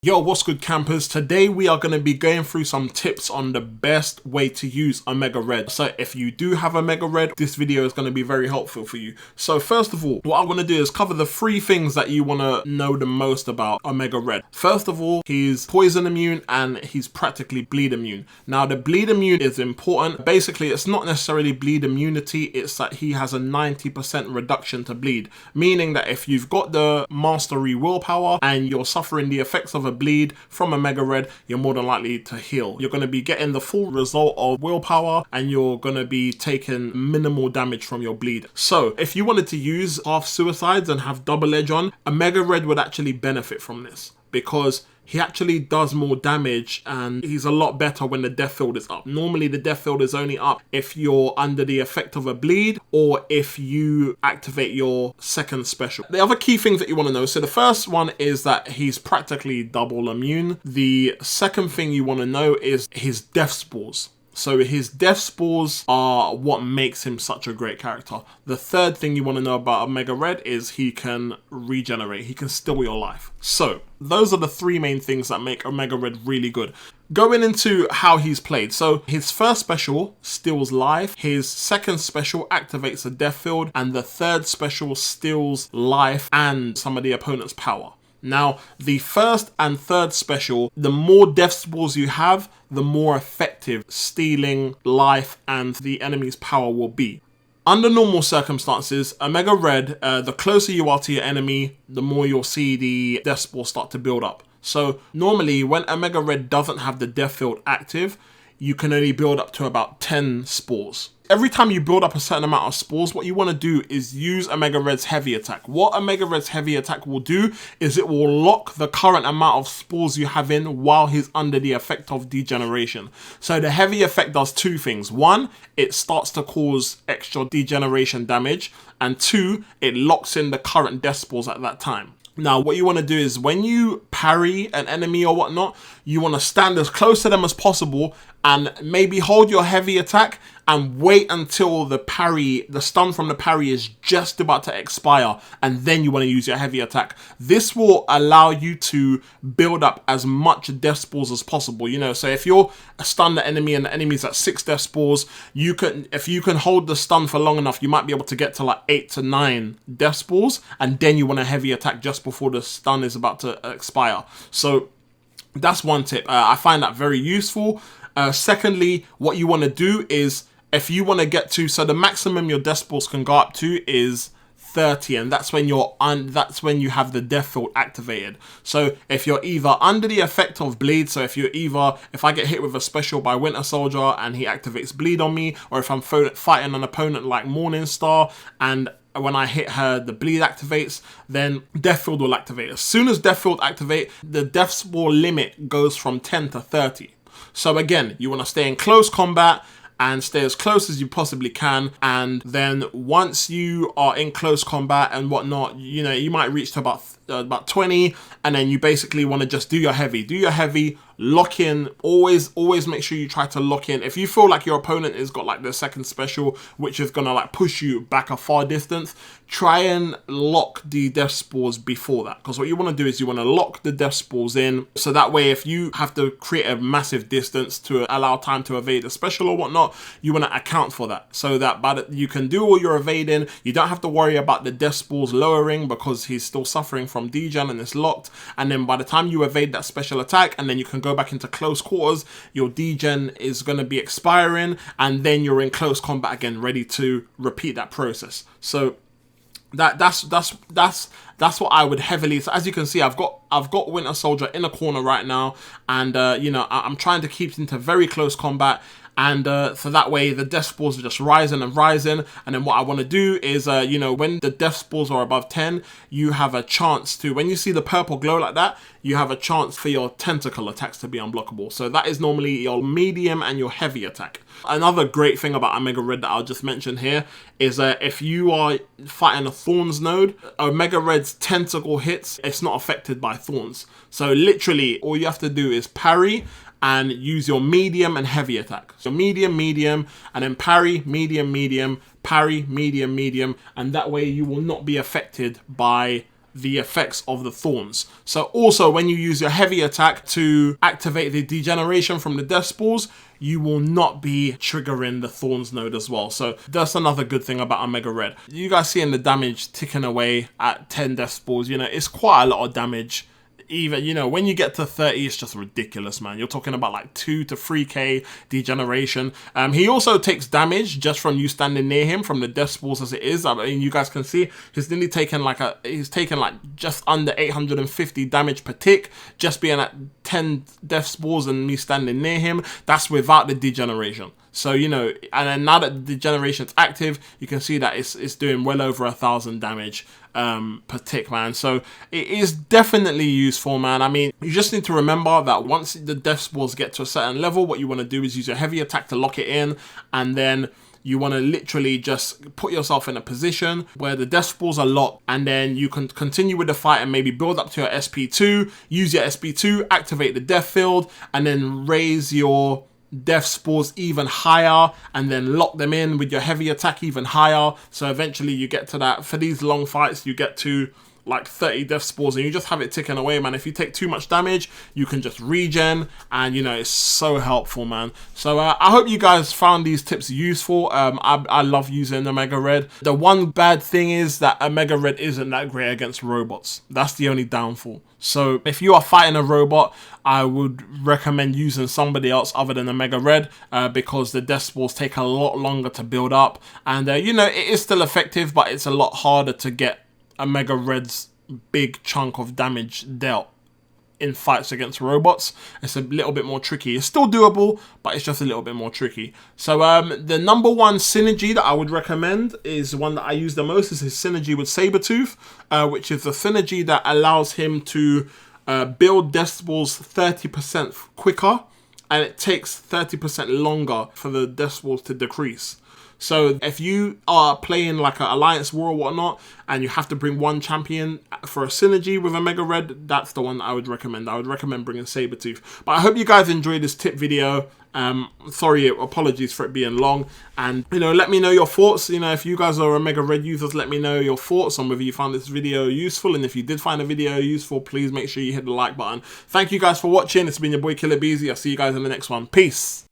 Yo, what's good campers? Today we are going to be going through some tips on the best way to use Omega Red. So if you do have Omega Red, this video is going to be very helpful for you. So first of all, what I'm going to do is cover the 3 things that you want to know the most about Omega Red. First of all, he's poison immune and he's practically bleed immune. Now the bleed immune is important. Basically, it's not necessarily bleed immunity, it's that he has a 90% reduction to bleed. Meaning that if you've got the mastery willpower and you're suffering the effects of a bleed from Omega Red, you're more than likely to heal. You're going to be getting the full result of willpower and you're going to be taking minimal damage from your bleed. So if you wanted to use half suicides and have double edge on, Omega Red would actually benefit from this because he actually does more damage and he's a lot better when the death field is up. Normally the death field is only up if you're under the effect of a bleed or if you activate your second special. The other key things that you want to know, so the first one is that he's practically double immune. The second thing you want to know is his death spores. So his death spores are what makes him such a great character. The third thing you want to know about Omega Red is he can regenerate. He can steal your life. So those are the 3 main things that make Omega Red really good. Going into how he's played. So his first special steals life. His second special activates a death field. And the third special steals life and some of the opponent's power. Now, the first and third special, the more death spores you have, the more effective stealing life and the enemy's power will be. Under normal circumstances, Omega Red, the closer you are to your enemy, the more you'll see the death spores start to build up. So normally when Omega Red doesn't have the death field active, you can only build up to about 10 spores. Every time you build up a certain amount of spores, what you want to do is use Omega Red's heavy attack. What Omega Red's heavy attack will do is it will lock the current amount of spores you have in while he's under the effect of degeneration. So the heavy effect does 2 things. 1, it starts to cause extra degeneration damage. And 2, it locks in the current death spores at that time. Now, what you want to do is when you parry an enemy or whatnot, you want to stand as close to them as possible and maybe hold your heavy attack and wait until the stun from the parry is just about to expire, and then you want to use your heavy attack. This will allow you to build up as much death spores as possible. You know, so if you're stun the enemy and the enemy's at 6 death spores, if you can hold the stun for long enough, you might be able to get to like 8 to 9 death spores, and then you want a heavy attack just before the stun is about to expire. So that's one tip. I find that very useful. Secondly, what you want to do is if you want to get to, so the maximum your death spores can go up to is 30, and that's when you have the death field activated. So if you're either under the effect of bleed, so if I get hit with a special by Winter Soldier and he activates bleed on me, or if I'm fighting an opponent like Morningstar and when I hit her, the bleed activates, then death field will activate. As soon as death field activate, the death spore limit goes from 10 to 30. So again, you want to stay in close combat and stay as close as you possibly can. And then once you are in close combat and whatnot, you know, you might reach to about 20, and then you basically want to just do your heavy, lock in, always make sure you try to lock in. If you feel like your opponent has got like the second special, which is gonna like push you back a far distance, try and lock the death spores before that, because what you want to do is you want to lock the death spores in, so that way if you have to create a massive distance to allow time to evade a special or whatnot, you want to account for that, so that you can do all your evading. You don't have to worry about the death spores lowering because he's still suffering from degen and it's locked, and then by the time you evade that special attack and then you can go back into close quarters, your degen is going to be expiring, and then you're in close combat again, ready to repeat that process. So that's what I would heavily. So as you can see, I've got Winter Soldier in a corner right now, and you know, I'm trying to keep into very close combat. And so that way the death spores are just rising and rising. And then what I want to do is, you know, when the death spores are above 10, you have a chance to, when you see the purple glow like that, you have a chance for your tentacle attacks to be unblockable. So that is normally your medium and your heavy attack. Another great thing about Omega Red that I'll just mention here is that if you are fighting a Thorns node, Omega Red's tentacle hits, it's not affected by Thorns. So literally all you have to do is parry and use your medium and heavy attack. So medium, and then parry, medium, parry, medium, and that way you will not be affected by the effects of the thorns. So also when you use your heavy attack to activate the degeneration from the death spores, you will not be triggering the thorns node as well. So that's another good thing about Omega Red. You guys seeing the damage ticking away at 10 death spores, you know, it's quite a lot of damage. Even, you know, when you get to 30, it's just ridiculous, man. You're talking about like 2 to 3k degeneration. He also takes damage just from you standing near him from the death spores as it is. I mean, you guys can see he's nearly taken he's taken like just under 850 damage per tick, just being at 10 death spores and me standing near him. That's without the degeneration. So, you know, and then now that the degeneration's active, you can see that it's doing well over 1,000 damage per tick, man. So it is definitely useful, man. I mean, you just need to remember that once the death spores get to a certain level, what you want to do is use your heavy attack to lock it in, and then you want to literally just put yourself in a position where the death spores are locked, and then you can continue with the fight and maybe build up to your SP2, use your SP2, activate the death field, and then raise your death spores even higher, and then lock them in with your heavy attack even higher. So eventually you get to that, for these long fights, you get to like 30 death spores and you just have it ticking away, man. If you take too much damage, you can just regen, and you know, it's so helpful, man. So I hope you guys found these tips useful. I love using Omega Red. The one bad thing is that Omega Red isn't that great against robots. That's the only downfall. So if you are fighting a robot, I would recommend using somebody else other than Omega Red, because the death spores take a lot longer to build up, and you know, it is still effective, but it's a lot harder to get Omega Red's big chunk of damage dealt in fights against robots. It's a little bit more tricky. It's still doable, but it's just a little bit more tricky. So the number one synergy that I would recommend is one that I use the most, is his synergy with Sabretooth, which is the synergy that allows him to build death spores 30% quicker, and it takes 30% longer for the death spores to decrease. So if you are playing like an Alliance War or whatnot, and you have to bring one champion for a synergy with Omega Red, that's the one that I would recommend. I would recommend bringing Sabretooth. But I hope you guys enjoyed this tip video. Sorry, apologies for it being long. And, you know, let me know your thoughts. You know, if you guys are Omega Red users, let me know your thoughts on whether you found this video useful. And if you did find the video useful, please make sure you hit the like button. Thank you guys for watching. It's been your boy Killer Beezy. I'll see you guys in the next one. Peace.